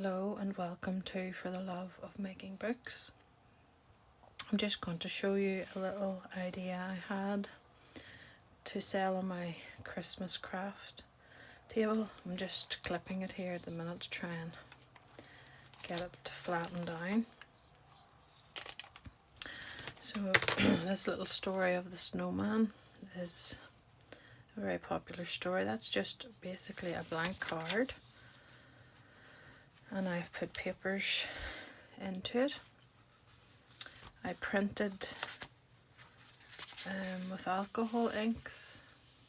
Hello and welcome to For the Love of Making Books. I'm just going to show you a little idea I had to sell on my Christmas craft table. I'm just clipping it here at the minute to try and get it to flatten down. So this little story of the Snowman is a very popular story. That's just basically a blank card, and I've put papers into it. I printed with alcohol inks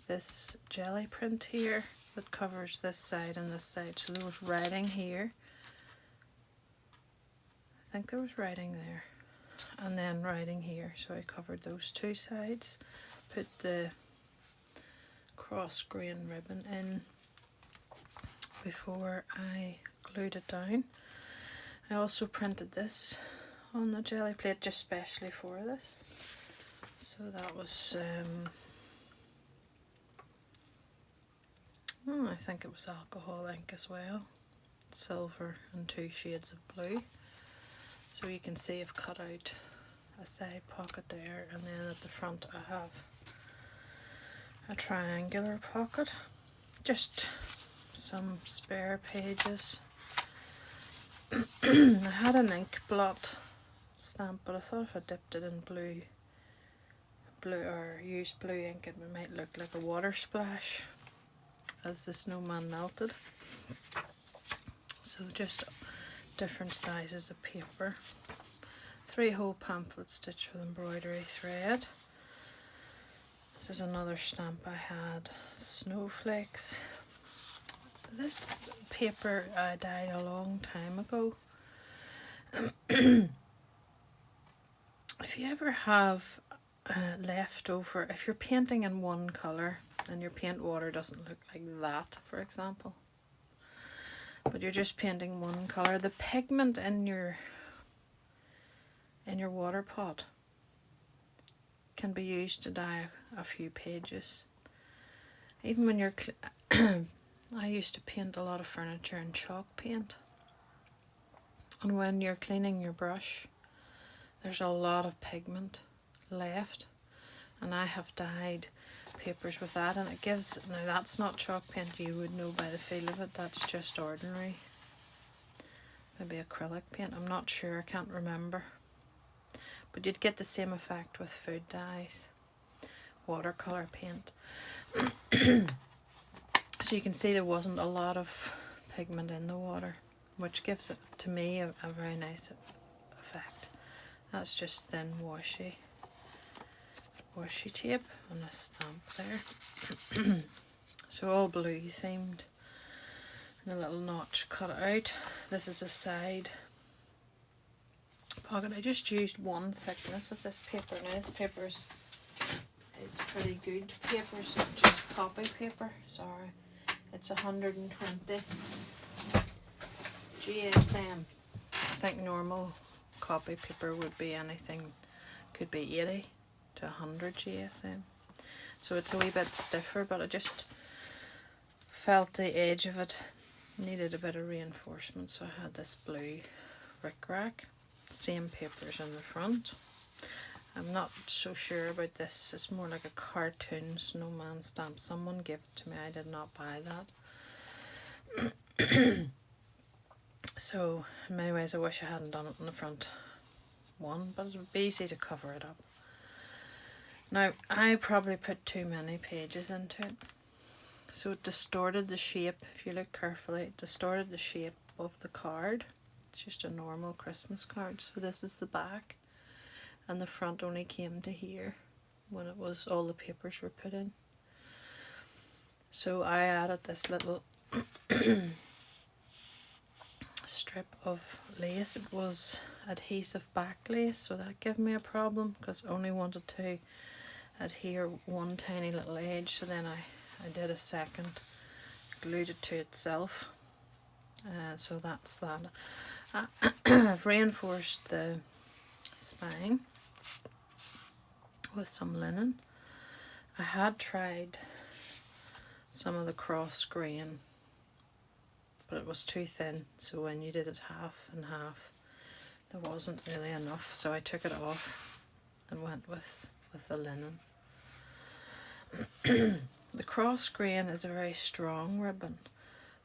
this jelly print here that covers this side and this side. So there was writing here. I think there was writing there. And then writing here. So I covered those two sides. Put the cross grain ribbon in before I glued it down. I also printed this on the jelly plate just specially for this. So that was, I think it was alcohol ink as well. Silver and 2 shades of blue. So you can see I've cut out a side pocket there, and then at the front I have a triangular pocket. Just some spare pages. I had an ink blot stamp, but I thought if I dipped it in blue or used blue ink, it might look like a water splash as the snowman melted. So just different sizes of paper. 3-hole pamphlet stitched with embroidery thread. This is another stamp I had, snowflakes. This paper died a long time ago. If you ever have leftover, if you're painting in one colour and your paint water doesn't look like that, for example, but you're just painting one colour, the pigment in your water pot can be used to dye a few pages. Even when you're I used to paint a lot of furniture in chalk paint, and when you're cleaning your brush there's a lot of pigment left, and I have dyed papers with that, and it gives, now that's not chalk paint, you would know by the feel of it, that's just ordinary, maybe acrylic paint, I'm not sure, I can't remember, but you'd get the same effect with food dyes, watercolour paint. So you can see there wasn't a lot of pigment in the water, which gives it, to me, a very nice effect. That's just thin washi tape and a stamp there. So all blue themed, and a little notch cut out. This is a side pocket. I just used one thickness of this paper. Now this paper is pretty good paper, it's not just copy paper, sorry. It's 120 GSM. I think normal copy paper would be anything, could be 80 to 100 GSM. So it's a wee bit stiffer, but I just felt the edge of it needed a bit of reinforcement, so I had this blue rickrack. Same papers in the front. I'm not so sure about this, it's more like a cartoon snowman stamp. Someone gave it to me, I did not buy that. So in many ways I wish I hadn't done it on the front one, but it would be easy to cover it up. Now I probably put too many pages into it, so it distorted the shape. If you look carefully, it distorted the shape of the card. It's just a normal Christmas card. So this is the back, and the front only came to here when it was all the papers were put in. So I added this little strip of lace. It was adhesive back lace, so that gave me a problem because I only wanted to adhere one tiny little edge, so then I did a second, glued it to itself. So that's that. I've reinforced the spine with some linen. I had tried some of the cross grain but it was too thin, so when you did it half and half, there wasn't really enough, so I took it off and went with the linen. The cross grain is a very strong ribbon,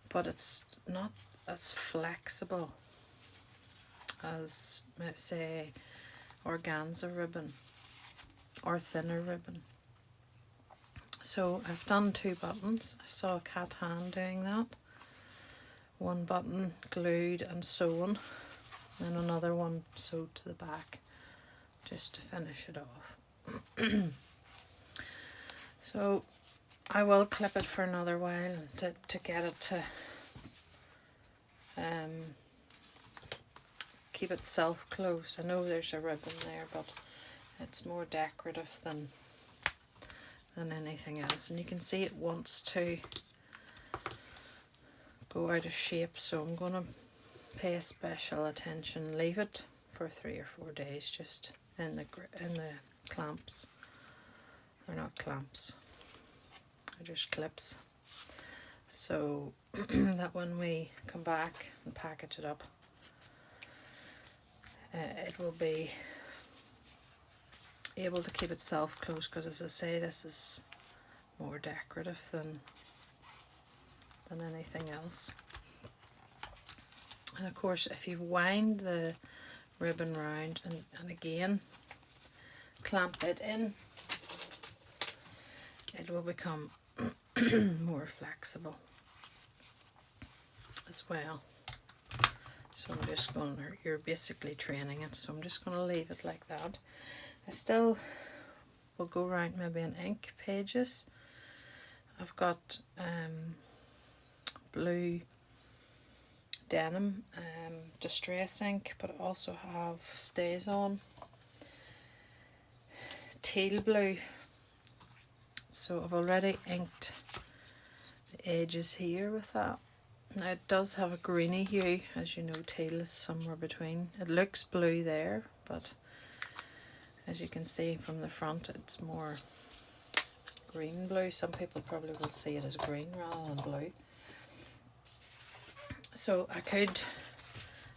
but it's not as flexible as, say, organza ribbon or thinner ribbon. So I've done 2 buttons. I saw a cat hand doing that. One button glued and sewn, and another one sewed to the back just to finish it off. So I will clip it for another while to get it to keep it self-closed. I know there's a ribbon there, but it's more decorative than anything else, and you can see it wants to go out of shape, so I'm going to pay special attention, leave it for 3 or 4 days just in the clamps. They're not clamps, they're just clips, so that when we come back and package it up, it will be able to keep itself closed, because as I say, this is more decorative than anything else. And of course, if you wind the ribbon round and again clamp it in, it will become more flexible as well. So I'm just going to, you're basically training it, so I'm just going to leave it like that. I still will go around maybe in ink pages. I've got blue denim distress ink, but I also have Stays On teal blue. So I've already inked the edges here with that. Now it does have a greeny hue, as you know, teal is somewhere between. It looks blue there, but as you can see from the front, it's more green blue. Some people probably will see it as green rather than blue. So I could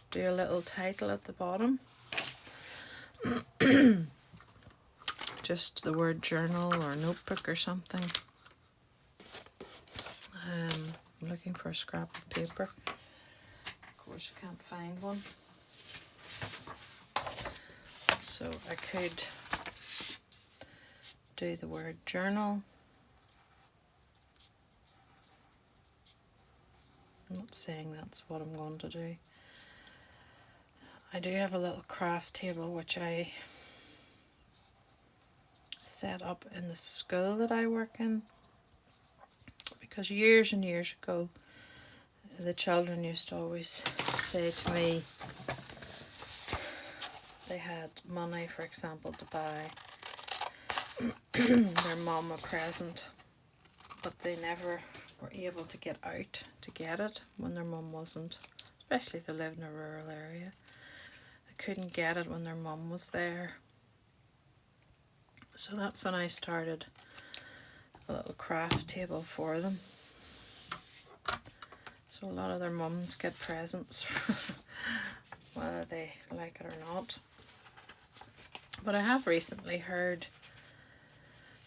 do a little title at the bottom. Just the word journal or notebook or something. I'm looking for a scrap of paper. Of course I can't find one. So I could do the word journal. I'm not saying that's what I'm going to do. I do have a little craft table which I set up in the school that I work in, because years and years ago the children used to always say to me they had money, for example, to buy their mum a present, but they never were able to get out to get it when their mum wasn't, especially if they lived in a rural area. They couldn't get it when their mum was there. So that's when I started a little craft table for them. So a lot of their mums get presents, whether they like it or not. But I have recently heard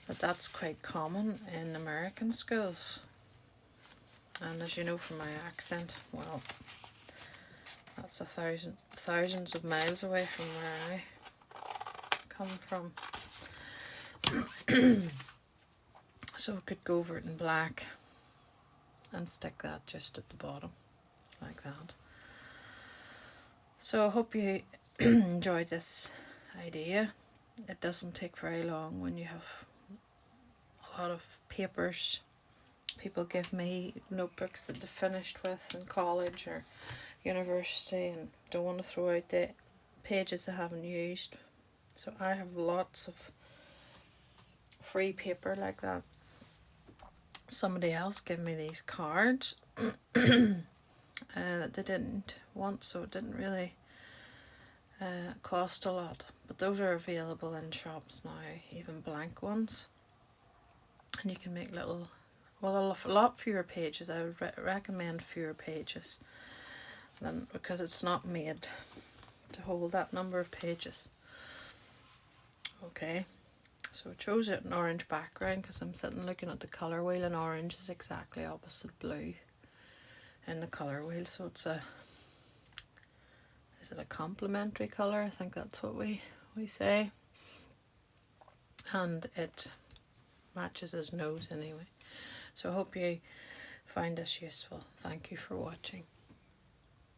that that's quite common in American schools. And as you know from my accent, well, that's thousands of miles away from where I come from. So I could go over it in black and stick that just at the bottom, like that. So I hope you enjoyed this idea. It doesn't take very long when you have a lot of papers. People give me notebooks that they finished with in college or university and don't want to throw out the pages they haven't used. So I have lots of free paper like that. Somebody else gave me these cards that they didn't want, so it didn't really cost a lot. But those are available in shops now, even blank ones. And you can make little well, a lot fewer pages. I would recommend fewer pages than, because it's not made to hold that number of pages. Okay, so I chose it an orange background because I'm sitting looking at the colour wheel, and orange is exactly opposite blue in the colour wheel, so it's a, is it a complementary colour? I think that's what we say. And it matches his nose anyway. So I hope you find this useful. Thank you for watching.